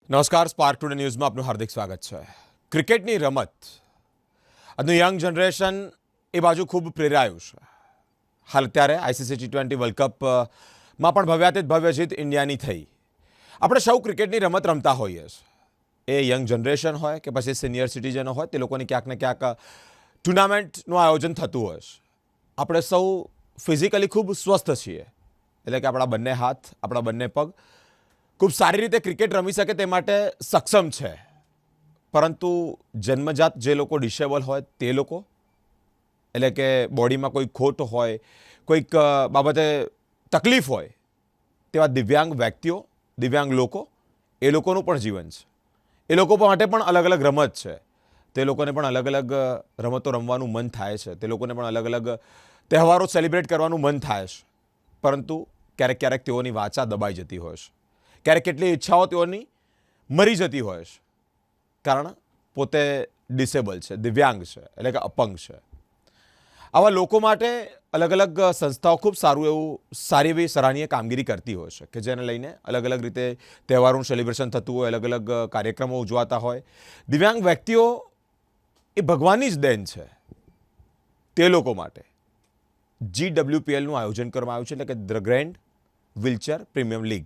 નમસ્કાર, spark today ન્યૂઝમાં આપનું હાર્દિક સ્વાગત છે. ક્રિકેટની રમત આજનું યંગ જનરેશન એ બાજુ ખૂબ પ્રેરાયું છે. હાલ અત્યારે આઈસીસી T20 વર્લ્ડ કપમાં પણ ભવ્યાતીત ભવ્ય જીત ઇન્ડિયાની થઈ. આપણે સૌ ક્રિકેટની રમત રમતા હોઈએ છીએ. એ યંગ જનરેશન હોય કે પછી સિનિયર સિટીઝનો હોય, તે લોકોની ક્યાંક ને ક્યાંક ટુર્નામેન્ટનું આયોજન થતું હોય છે. આપણે સૌ ફિઝિકલી ખૂબ સ્વસ્થ છીએ, એટલે કે આપણા બંને હાથ, આપણા બંને પગ ખૂબ સારી રીતે ક્રિકેટ રમી શકે તે માટે સક્ષમ છે. પરંતુ જન્મજાત જે લોકો ડિસેબલ હોય તે લોકો, એટલે કે બોડીમાં કોઈ ખોટ હોય, કોઈક બાબતે તકલીફ હોય, તેવા દિવ્યાંગ વ્યક્તિઓ, દિવ્યાંગ લોકો, એ લોકોનું પણ જીવન છે. એ લોકો માટે પણ અલગ અલગ રમત છે. તે લોકોને પણ અલગ અલગ રમતો રમવાનું મન થાય છે. તે લોકોને પણ અલગ અલગ તહેવારો સેલિબ્રેટ કરવાનું મન થાય છે. પરંતુ ક્યારેક ક્યારેક તેઓની વાચા દબાઈ જતી હોય છે. ક્યારેક કેટલી ઈચ્છાઓ તેઓની મરી જતી હોય છે, કારણ પોતે ડિસેબલ છે, દિવ્યાંગ છે, એટલે કે અપંગ છે. આવા લોકો માટે અલગ અલગ સંસ્થાઓ ખૂબ સારી એવી સરાહનીય કામગીરી કરતી હોય છે, કે જેને લઈને અલગ અલગ રીતે તહેવારોનું સેલિબ્રેશન થતું હોય, અલગ અલગ કાર્યક્રમો ઉજવાતા હોય. દિવ્યાંગ વ્યક્તિઓ એ ભગવાનની જ દેન છે. તે લોકો માટે GWPLનું આયોજન કરવામાં આવ્યું છે, એટલે કે the grand wheelchair premium league.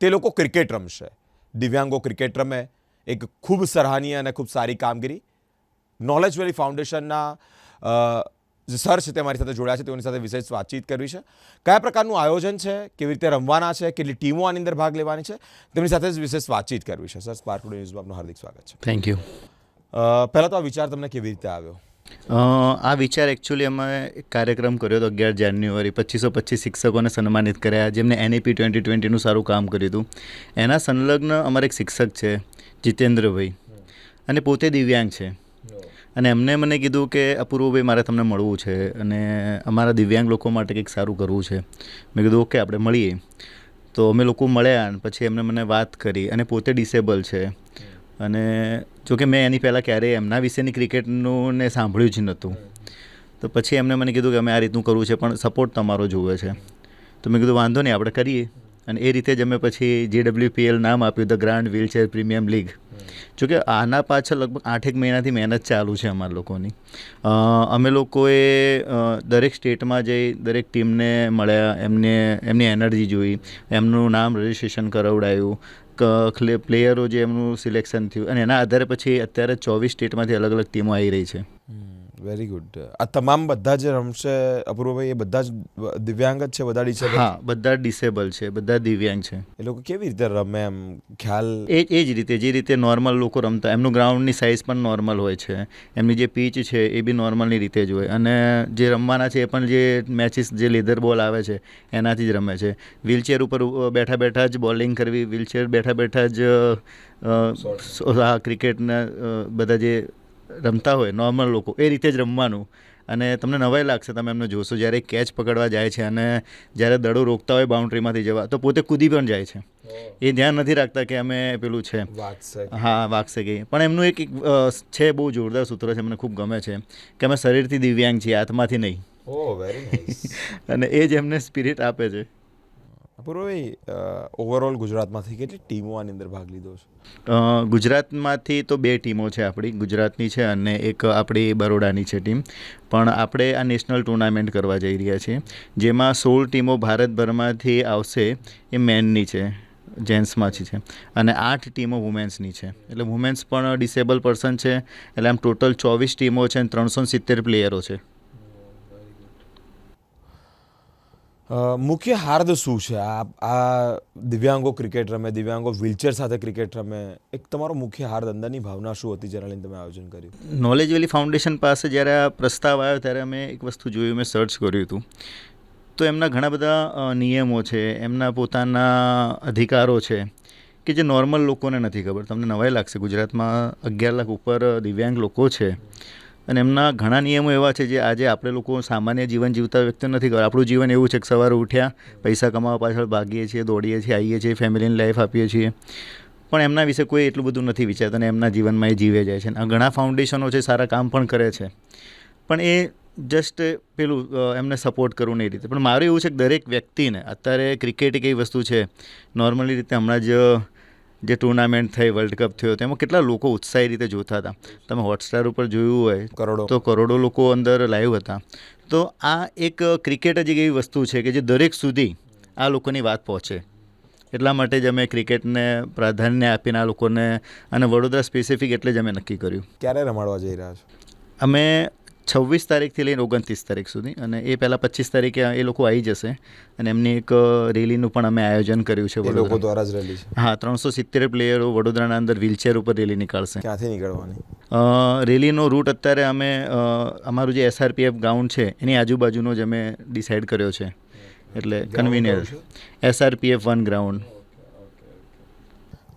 તે લોકો ક્રિકેટ રમશે, દિવ્યાંગો ક્રિકેટ રમે, એક ખૂબ સરાહનીય અને ખૂબ સારી કામગીરી. નોલેજ વેલી ફાઉન્ડેશનના જે સર છે તે મારી સાથે જોડાયા છે, તેઓની સાથે વિશેષ વાતચીત કરવી છે. કયા પ્રકારનું આયોજન છે, કેવી રીતે રમવાના છે, કેટલી ટીમો આની અંદર ભાગ લેવાની છે, તેમની સાથે જ વિશેષ વાતચીત કરવી છે. સર, સ્પાર્ક ટુડે ન્યૂઝમાં આપનું હાર્દિક સ્વાગત છે. Thank you. પહેલાં તો આ વિચાર તમને કેવી રીતે આવ્યો? આ વિચાર એકચ્યુઅલી અમે એક કાર્યક્રમ કર્યો હતો 11 જાન્યુઆરી. 2525 શિક્ષકોને સન્માનિત કર્યા જેમને NEP 2020નું સારું કામ કર્યું હતું. એના સંલગ્ન અમારે એક શિક્ષક છે જીતેન્દ્રભાઈ, અને પોતે દિવ્યાંગ છે. અને એમને મને કીધું કે અપૂર્વભાઈ, મારે તમને મળવું છે અને અમારા દિવ્યાંગ લોકો માટે કંઈક સારું કરવું છે. મેં કીધું ઓકે, આપણે મળીએ. તો અમે લોકો મળ્યા અને પછી એમને મને વાત કરી, અને પોતે ડિસેબલ છે. અને જોકે મેં એની પહેલાં ક્યારેય એમના વિશેની ક્રિકેટનું ને સાંભળ્યું જ નહોતું. તો પછી એમને મને કીધું કે અમે આ રીતનું કરવું છે, પણ સપોર્ટ તમારો જોવે છે. તો મેં કીધું વાંધો નહીં, આપણે કરીએ. અને એ રીતે જ અમે પછી GWPL નામ આપ્યું, the grand wheelchair premium league. જોકે આના પાછળ લગભગ 8 મહિનાથી મહેનત ચાલુ છે અમારા લોકોની. અમે લોકોએ દરેક સ્ટેટમાં જઈ દરેક ટીમને મળ્યા, એમની એનર્જી જોઈ, એમનું નામ રજિસ્ટ્રેશન કરાવડાયું, પ્લેયરો જે એમનું સિલેક્શન થયું, અને એના આધારે પછી અત્યારે 24 સ્ટેટમાંથી અલગ અલગ ટીમો આવી રહી છે. Very good. આ તમામ બધા જે રમશે અપૂર્વભાઈ, એ બધા જ દિવ્યાંગ જ છે? બધા ડિસેબલ? હા, બધા ડિસેબલ છે, બધા દિવ્યાંગ છે. એ લોકો કેવી રીતે રમે, એમ ખ્યાલ? એ જ રીતે જે રીતે નોર્મલ લોકો રમતા, એમનું ગ્રાઉન્ડની સાઇઝ પણ નોર્મલ હોય છે, એમની જે પીચ છે એ બી નોર્મલની રીતે જ હોય, અને જે રમવાના છે એ પણ જે મેચિસ, જે લેધર બોલ આવે છે એનાથી જ રમે છે. વ્હીલચેર ઉપર બેઠા બેઠા જ બોલિંગ કરવી, વ્હીલચેર બેઠા બેઠા જ ક્રિકેટના બધા જે રમતા હોય નોર્મલ લોકો એ રીતે જ રમવાનું. અને તમને નવાઈ લાગશે, તમે એમને જોશો જ્યારે કેચ પકડવા જાય છે અને જ્યારે દડો રોકતા હોય બાઉન્ડ્રીમાંથી જવા, તો પોતે કૂદી પણ જાય છે. એ ધ્યાન નથી રાખતા કે અમે પેલું છે, હા, વાગશે કે. પણ એમનું એક છે બહુ જોરદાર સૂત્ર છે, મને ખૂબ ગમે છે, કે અમે શરીરથી દિવ્યાંગ છીએ, આત્માથી નહીં. ઓહ, વેરી નાઇસ. અને એ જ એમને સ્પિરિટ આપે છે. અપૂર્વભાઈ, ઓવરઓલ ગુજરાતમાંથી કેટલી ટીમો આની અંદર ભાગ લીધો છે? ગુજરાતમાંથી તો 2 ટીમો છે આપણી, ગુજરાતની છે અને એક આપણી બરોડાની છે ટીમ. પણ આપણે આ નેશનલ ટુર્નામેન્ટ કરવા જઈ રહ્યા છીએ, જેમાં 16 ટીમો ભારતભરમાંથી આવશે. એ મેનની છે, જેન્ટ્સમાંથી છે, અને 8 ટીમો વુમેન્સની છે. એટલે વુમેન્સ પણ ડિસેબલ પર્સન છે. એટલે આમ ટોટલ 24 ટીમો છે અને 370 પ્લેયરો છે. મુખ્ય હાર્દ શું છે? આ દિવ્યાંગો ક્રિકેટ રમે, દિવ્યાંગો વ્હીલચેર સાથે ક્રિકેટ રમે, એક તમારો મુખ્ય હાર્દ, અંદરની ભાવના શું હતી જેના લઈને તમે આયોજન કર્યું? નોલેજ વેલી ફાઉન્ડેશન પાસે જ્યારે આ પ્રસ્તાવ આવ્યો ત્યારે અમે એક વસ્તુ જોયું, મેં સર્ચ કર્યું હતું. તો એમના ઘણા બધા નિયમો છે, એમના પોતાના અધિકારો છે, કે જે નોર્મલ લોકોને નથી ખબર. તમને નવાઈ લાગશે, ગુજરાતમાં 11 લાખ ઉપર દિવ્યાંગ લોકો છે, અને એમના ઘણા નિયમો એવા છે જે આજે આપણે લોકો સામાન્ય જીવન જીવતા વ્યક્તિ નથી ખબર. આપણું જીવન એવું છે કે સવારે ઉઠ્યા, પૈસા કમાવા પાછળ ભાગીએ છીએ, દોડીએ છીએ, આવીએ છીએ, ફેમિલીની લાઈફ આપીએ છીએ, પણ એમના વિશે કોઈ એટલું બધું નથી વિચારતા, અને એમના જીવનમાં એ જીવે જાય છે. ઘણા ફાઉન્ડેશનો છે, સારા કામ પણ કરે છે, પણ એ જસ્ટ પેલું એમને સપોર્ટ કરવું એ રીતે. પણ મારું એવું છે કે દરેક વ્યક્તિને અત્યારે ક્રિકેટ એક એવી વસ્તુ છે, નોર્મલી રીતે હમણાં જ જે ટુર્નામેન્ટ થઈ, વર્લ્ડ કપ થયો, તેમાં કેટલા લોકો ઉત્સાહી રીતે જોતા હતા. તમે હોટસ્ટાર ઉપર જોયું હોય કરોડો. તો કરોડો લોકો અંદર લાઈવ હતા. તો આ એક ક્રિકેટ જ એક એવી વસ્તુ છે કે જે દરેક સુધી આ લોકોની વાત પહોંચે. એટલા માટે જ અમે ક્રિકેટને પ્રાધાન્ય આપીને આ લોકોને, અને વડોદરા સ્પેસિફિક એટલે જ અમે નક્કી કર્યું. ક્યારે રમાડવા જઈ રહ્યા છો? અમે 26 તારીખથી લઈને 29 તારીખ સુધી, અને એ પહેલાં 25 તારીખે એ લોકો આવી જશે, અને એમની એક રેલીનું પણ અમે આયોજન કર્યું છે એ લોકો વડોદરા. દ્વારા જ રેલી છે? હા, 370 પ્લેયરો વડોદરાના અંદર વ્હીલચેર ઉપર રેલી નીકાળશે. ક્યાંથી નીકળવાની? રેલીનો રૂટ અત્યારે અમે અમારું જે SRPF ગ્રાઉન્ડ છે એની આજુબાજુનો જ અમે ડિસાઇડ કર્યો છે, એટલે convenient. SRPF 1 ground.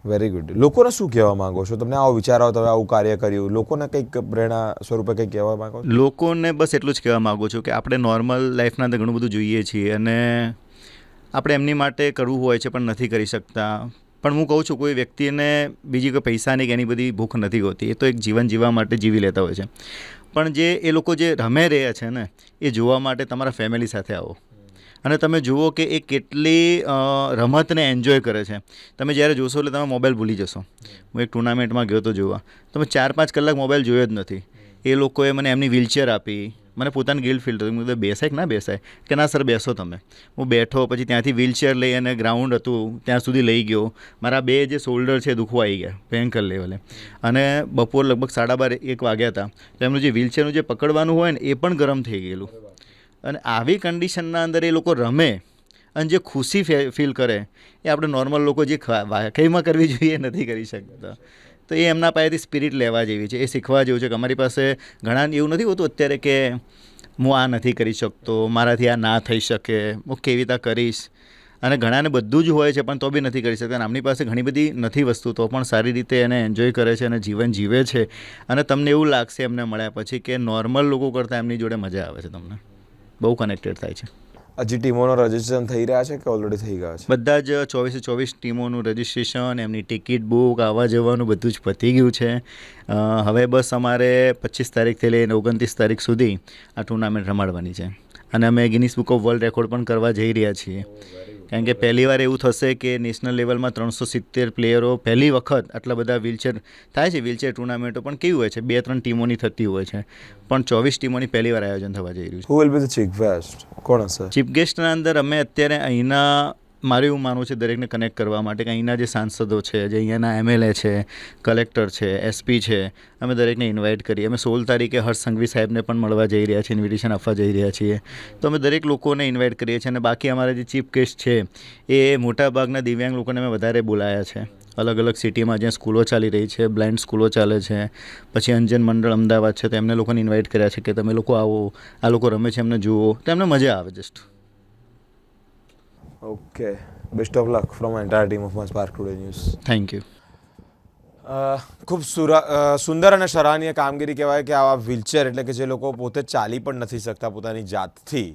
Very good. લોકોને શું કહેવા માંગો છો? તમને આવો વિચાર આવ્યો, તમે આવું કાર્ય કર્યું, લોકોને કંઈક પ્રેરણા સ્વરૂપે કંઈક કહેવા માંગો છો? લોકોને બસ એટલું જ કહેવા માગું છું કે આપણે નોર્મલ લાઈફના અંદર ઘણું બધું જોઈએ છીએ, અને આપણે એમની માટે કરવું હોય છે પણ નથી કરી શકતા. પણ હું કહું છું, કોઈ વ્યક્તિને બીજી કોઈ પૈસાની કે એની બધી ભૂખ નથી હોતી. એ તો એક જીવન જીવવા માટે જીવી લેતા હોય છે. પણ જે એ લોકો જે રમે રહ્યા છે ને, એ જોવા માટે તમારા ફેમિલી સાથે આવો, અને તમે જુઓ કે એ કેટલી રમતને એન્જોય કરે છે. તમે જ્યારે જોશો એટલે તમે મોબાઈલ ભૂલી જશો. હું એક ટુર્નામેન્ટમાં ગયો તો જોવા, તમે 4-5 કલાક મોબાઈલ જોયો જ નથી. એ લોકોએ મને એમની વ્હીલચેર આપી. મને પોતાની ગિલ્ટ ફીલ થયું. મેં બેસાય કે ના બેસાય? કે ના સર બેસો તમે. હું બેઠો, પછી ત્યાંથી વ્હીલચેર લઈ અને ગ્રાઉન્ડ હતું ત્યાં સુધી લઈ ગયો. મારા 2 જે શોલ્ડર છે દુખવા આવી ગયા ભયંકર લેવલે, અને બપોર લગભગ 12:30-1 વાગ્યા હતા. તો એમનું જે વ્હીલચેરનું જે પકડવાનું હોય ને એ પણ ગરમ થઈ ગયેલું. અને આવી કન્ડિશનના અંદર એ લોકો રમે અને જે ખુશી ફીલ કરે, એ આપણે નોર્મલ લોકો જે વાકઈમાં કરવી જોઈએ નથી કરી શકતા. તો એ એમના પાસેથી સ્પિરિટ લેવા જેવી છે, એ શીખવા જેવું છે કે અમારી પાસે ઘણા એવું નથી હોતું અત્યારે કે હું આ નથી કરી શકતો, મારાથી આ ના થઈ શકે, હું કેવી રીતે કરીશ. અને ઘણાને બધું જ હોય છે પણ તો બી નથી કરી શકતા. અને આમની પાસે ઘણી બધી નથી વસ્તુ, તો પણ સારી રીતે એને એન્જોય કરે છે અને જીવન જીવે છે. અને તમને એવું લાગશે એમને મળ્યા પછી કે નોર્મલ લોકો કરતાં એમની જોડે મજા આવે છે. તમને બહુ કનેક્ટેડ થાય છે. હજી ટીમોનો રજીસ્ટ્રેશન થઈ રહ્યા છે કે ઓલરેડી થઈ ગયા છે? બધા જ 24 ટીમોનું રજિસ્ટ્રેશન, એમની ટિકિટ બુક, આવવા જવાનું બધું જ પતી ગયું છે. હવે બસ અમારે 25 તારીખથી લઈને 29 તારીખ સુધી આ ટુર્નામેન્ટ રમાડવાની છે, અને અમે Guinness book of world record પણ કરવા જઈ રહ્યા છીએ. કારણ કે પહેલી વાર એવું થશે કે નેશનલ લેવલમાં 370 પ્લેયરો પહેલી વખત આટલા બધા વ્હીલચેર થાય છે. વ્હીલચેર ટુર્નામેન્ટો પણ કેવી હોય છે, 2-3 ટીમોની થતી હોય છે, પણ 24 ટીમોની પહેલી વાર આયોજન થવા જઈ રહ્યું છે. Who will be the chief guest? કોણ હશે ચીફ ગેસ્ટના અંદર અમે અત્યારે અહીંના, મારું એવું માનવું છે દરેકને કનેક્ટ કરવા માટે, કે અહીંના જે સાંસદો છે, જે અહીંયાના MLA છે, કલેક્ટર છે, SP છે, અમે દરેકને ઇન્વાઇટ કરીએ. અમે 16 તારીખે હર્ષ સંઘવી સાહેબને પણ મળવા જઈ રહ્યા છીએ, ઇન્વિટેશન આપવા જઈ રહ્યા છીએ. તો અમે દરેક લોકોને ઇન્વાઇટ કરીએ છીએ. અને બાકી અમારા જે ચીફ ગેસ્ટ છે એ મોટાભાગના દિવ્યાંગ લોકોને અમે વધારે બોલાયા છે. અલગ અલગ સિટીમાં જ્યાં સ્કૂલો ચાલી રહી છે, બ્લાઇન્ડ સ્કૂલો ચાલે છે, પછી અંજન મંડળ અમદાવાદ છે, તો એમને લોકોને ઇન્વાઇટ કર્યા છે કે તમે લોકો આવો, આ લોકો રમે છે એમને જુઓ, તો એમને મજા આવે. Just okay. Best of luck from entire team of spark today news. Thank you. ખૂબ સુંદર અને સરાહનીય કામગીરી કહેવાય કે આવા વ્હીલચેર, એટલે કે જે લોકો પોતે ચાલી પણ નથી શકતા પોતાની જાતથી,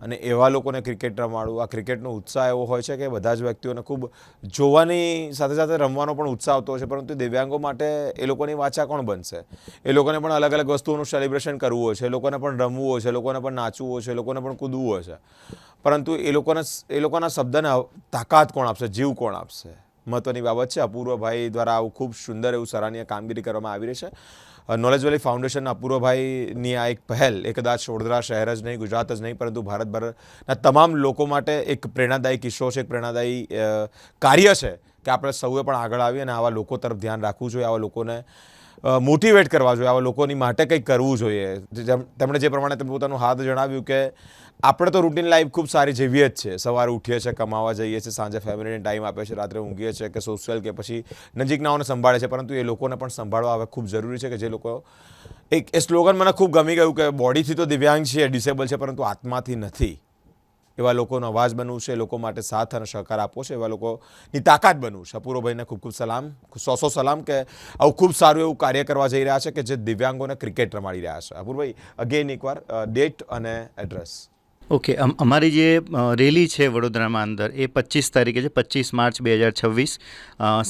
અને એવા લોકોને ક્રિકેટ રમાડવું, આ ક્રિકેટનો ઉત્સાહ એવો હોય છે કે બધા જ વ્યક્તિઓને ખૂબ જોવાની સાથે સાથે રમવાનો પણ ઉત્સાહ આવતો હોય છે. પરંતુ દિવ્યાંગો માટે એ લોકોની વાચા કોણ બનશે? એ લોકોને પણ અલગ અલગ વસ્તુઓનું સેલિબ્રેશન કરવું હોય છે, એ લોકોને પણ રમવું હોય છે, એ લોકોને પણ નાચવું હોય છે, એ લોકોને પણ કૂદવું હોય છે. પરંતુ એ લોકોના શબ્દને તાકાત કોણ આપશે, જીવ કોણ આપશે? મહત્વની બાબત છે. અપૂર્વભાઈ દ્વારા આવું ખૂબ સુંદર એવું સરાહનીય કામગીરી કરવામાં આવી રહી છે. નોલેજ વેલી ફાઉન્ડેશનના અપૂર્વભાઈની આ એક પહેલ એ કદાચ વડોદરા શહેર જ નહીં, ગુજરાત જ નહીં, પરંતુ ભારતભરના તમામ લોકો માટે એક પ્રેરણાદાયી કિસ્સો છે, એક પ્રેરણાદાયી કાર્ય છે કે આપણે સૌએ પણ આગળ આવી અને આવા લોકો તરફ ધ્યાન રાખવું જોઈએ, આવા લોકોને મોટિવેટ કરવા જોઈએ, આવા લોકોની માટે કંઈક કરવું જોઈએ. તેમણે જે પ્રમાણે પોતાનું હાથ જણાવ્યું કે આપણે તો રૂટીન લાઈફ ખૂબ સારી જીવીએ જ છે. સવારે ઉઠીએ છીએ, કમાવા જઈએ છીએ, સાંજે ફેમિલીને ટાઈમ આપે છે, રાત્રે ઊંઘીએ છીએ કે સોશિયલ કે પછી નજીકનાઓને સંભાળે છે. પરંતુ એ લોકોને પણ સંભાળવા હવે ખૂબ જરૂરી છે કે જે લોકો એ સ્લોગન મને ખૂબ ગમી ગયું કે બોડીથી તો દિવ્યાંગ છે, ડિસેબલ છે, પરંતુ આત્માથી નથી. એવા લોકોનો અવાજ બનવું છે, એ લોકો માટે સાથ અને સહકાર આપવો છે, એવા લોકોની તાકાત બનવું છે. અપૂર્વભાઈને ખૂબ ખૂબ સલામ, 100 સલામ કે આવું ખૂબ સારું એવું કાર્ય કરવા જઈ રહ્યા છે કે જે દિવ્યાંગોને ક્રિકેટ રમાડી રહ્યા છે. અપૂર્વભાઈ, અગેન એકવાર ડેટ અને એડ્રેસ. ઓકે. અમારી જે રેલી છે વડોદરામાં અંદર એ 25 તારીખે છે, 25 માર્ચ 2026,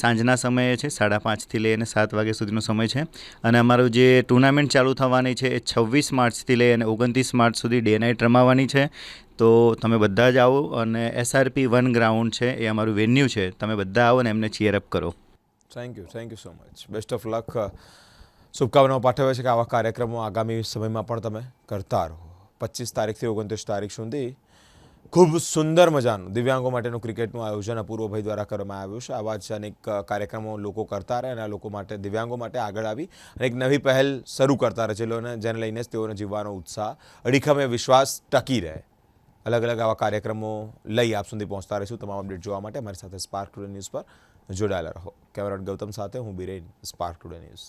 સાંજના સમયે છે. 5:30થી લઈને 7 વાગ્યા સુધીનો સમય છે. અને અમારું જે ટુર્નામેન્ટ ચાલુ થવાની છે એ 26 માર્ચથી લઈ અને 29 માર્ચ સુધી ડે નાઇટ રમાવાની છે. તો તમે બધા જ આવો, અને SRP 1 ગ્રાઉન્ડ છે એ અમારું વેન્યુ છે. તમે બધા આવો ને એમને ચીયર અપ કરો. Thank you so much. Best of luck. શુભકામનાઓ પાઠવે છે કે આવા કાર્યક્રમો આગામી સમયમાં પણ તમે કરતા રહો. 25 તારીખથી 29 તારીખ સુધી ખૂબ સુંદર મજાનું દિવ્યાંગો માટેનું ક્રિકેટનું આયોજન અપૂર્વભાઈ દ્વારા કરવામાં આવ્યું છે. આવા જ અનેક કાર્યક્રમો લોકો કરતા રહે અને આ લોકો માટે, દિવ્યાંગો માટે આગળ આવી અને એક નવી પહેલ શરૂ કરતા રહે, જેને લઈને જ તેઓને જીવવાનો ઉત્સાહ, અડીખમે વિશ્વાસ ટકી રહે. અલગ અલગ આવા કાર્યક્રમો લઈ આપ સુધી પહોંચતા રહીશું. તમામ અપડેટ જોવા માટે અમારી સાથે સ્પાર્ક ટુડે ન્યૂઝ પર જોડાયેલા રહો. કેમેરામેન ગૌતમ સાથે હું બિરેન, સ્પાર્ક ટુડે ન્યૂઝ.